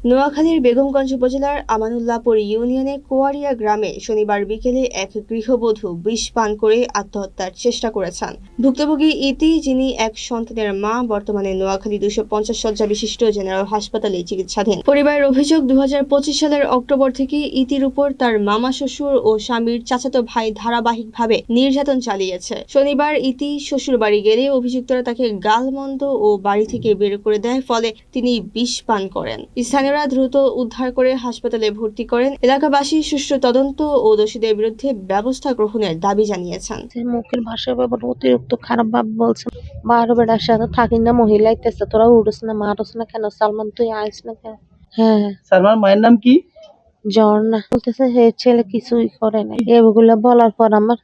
নোয়াখালীর বেগমগঞ্জ উপজেলার আমানুল্লাহপুর ইউনিয়নের কোয়ারিয়া গ্রামে শনিবার বিকেলে এক গৃহবধূ বিষ পান করে আত্মহত্যার চেষ্টা করেছেন। ভুক্তভোগী ইতি, যিনি এক সন্তানের মা, বর্তমানে নোয়াখালী 250 শয্যা বিশিষ্ট জেনারেল হাসপাতালে চিকিৎসাধীন। পরিবারের অভিযোগ, 2025 সালের অক্টোবর থেকে ইতির উপর তার মামা শ্বশুর ও স্বামীর চাচাতো ভাই ধারাবাহিকভাবে নির্যাতন চালিয়েছে। শনিবার ইতি শ্বশুর বাড়ি গেলে অভিযুক্তরা তাকে গালমন্দ ও বাড়ি থেকে বের করে দেয়, ফলে তিনি বিষ পান করেন। স্থানীয়রা দ্রুত উদ্ধার করে হাসপাতালে ভর্তি করেন। এলাকাবাসী সুষ্ঠু তদন্ত ও দোষীদের বিরুদ্ধে ব্যবস্থা গ্রহণের দাবি জানিয়েছেন। মুখের ভাষা ব্যবহার অতিরিক্ত খারাপ ভাব বলছে। বারো বেড়ার সাথে থাকি না, মহিলা আইতেছে, তোরা উঠোস না, মারোস না কেন? সালমান তুই আইস না কেন? হ্যাঁ, সালমান মায়ের নাম কি? ঝর্ণা। বলতেছে হে ছেলে কিছুই করে না। এগুলো বলার পর আমার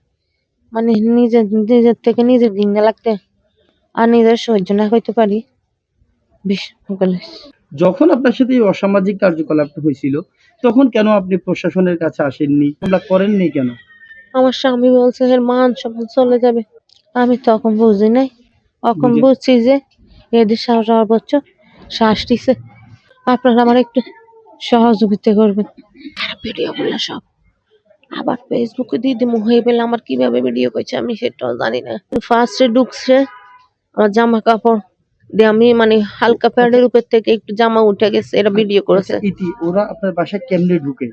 মানে নিজের থেকে নিজের ঘৃণা লাগতে আর নিজের সহ্য না করতে পারি। যখন আপনার সাথে এই অসামাজিক কার্যকলাপটা হয়েছিল, তখন কেন আপনি প্রশাসনের কাছে আসেননি, মামলা করেননি কেন? আমার স্বামী বলছে এর মান সম্মান চলে যাবে। আমি তখন বুঝি নাই, এখন বুঝছি যে এদের সর্বোচ্চ শাস্তিছে। আপনারা আমার একটু সহযোগিতা করবেন। ভিডিও গুলো সব আবার ফেসবুকে দিয়ে দিব হয়ে পেলে আমার কিভাবে ভিডিও করছে আমি সেটাও জানি না। ফার্স্টে ঢুকছে আমার জামা কাপড় দিয়ে, আমি মানে হালকা প্যাডের উপর থেকে একটু জামা উঠে গেছে, এটা ভিডিও করেছে। ওরা আপনার বাসায় কেমনে ঢুকে?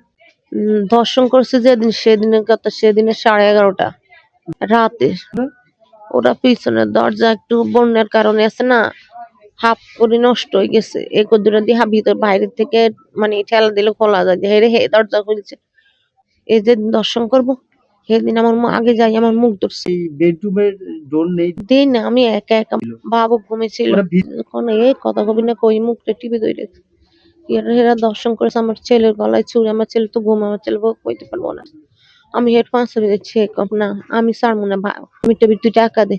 ধর্ষণ করছে যেদিন, সেদিনের কথা, সেদিনে 11:30 রাতে। ওরা পিছনের দরজা একটু বন্যার কারণে আছে না, হাফ করে নষ্ট হয়ে গেছে। এক দূরে দিয়ে ভিতর বাইরে থেকে মানে ঠেলা দিলে খোলা যায়, হেরে হে দরজা খুলছে। এই যে দর্শন করবো সেদিন আমার আগে যাই, আমার মুখ ধরছে। বেডরুমের ডোর নেই? দিন আমি একা একা, বাবু ঘুমেছিল। এখন এই কথা কবি না কই মুখটা টিপে ধরে এরা দর্শন করেছে। আমার ছেলের গলায় ছুরি, আমার ছেলে তো ঘুম, আমার ছেলে কইতে পারবো না। আমি হেড 500 দিচ্ছি না, আমি ছাড়বো না। আমি টেবিল 2 টাকা দে,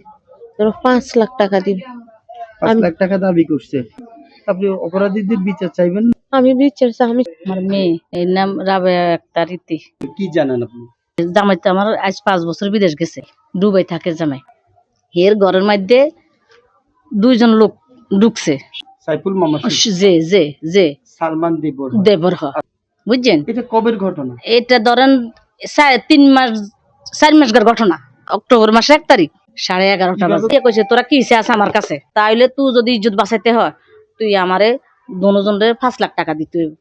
ধরো 5 লাখ টাকা দিবি। 5 লাখ টাকা দাবি করছে। আপনি অপরাধীদের বিচার চাইবেন? আমি বিচার চাই। আমি আমার মেয়ে, এর নাম রাবেয়া আক্তার ইতি। কি জানেন আপনি? জামাই তো আমার আজ 5 বছর বিদেশ গেছে, দুবাই থাকে জামাই। এর ঘরের মধ্যে 2 জন লোক ঢুকছে। সাইফুল মামা যে সালমান দেবর হ, বুঝছেন? এটা কবের ঘটনা? এটা ধরেন 4 মাসের ঘটনা। অক্টোবর মাসের 1 তারিখ 11:30 বাজে কইছে তোরা কি আছে আমার কাছে, তাইলে তুই যদি ইজ্জত বাঁচাইতে হয় তুই আমারে দুজনের 5 লাখ টাকা দিতে হইব।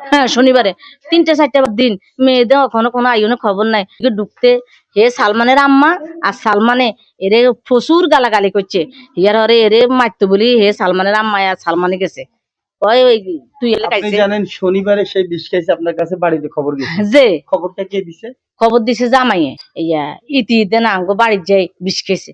হ্যাঁ, শনিবারে 3-4 দিন মেয়ে দেওয়া কোনো আইনের খবর নাই। ঢুকতে হে সালমানের আম্মা আর সালমানে এরে প্রচুর গালাগালি করছে। ইয়ার হরে এরে মারতে বলি হে সালমানের আম্মা আর সালমানে গেছে। তুই জানেন শনিবারে সেই বিষ খাইছে, আপনার কাছে বাড়িতে খবর গেছে? যে খবরটা কে দিছে? খবর দিছে জামাইয়ে। ইতি দেন আঙ্গ বাড়ির যাই বিষ খেয়েছে।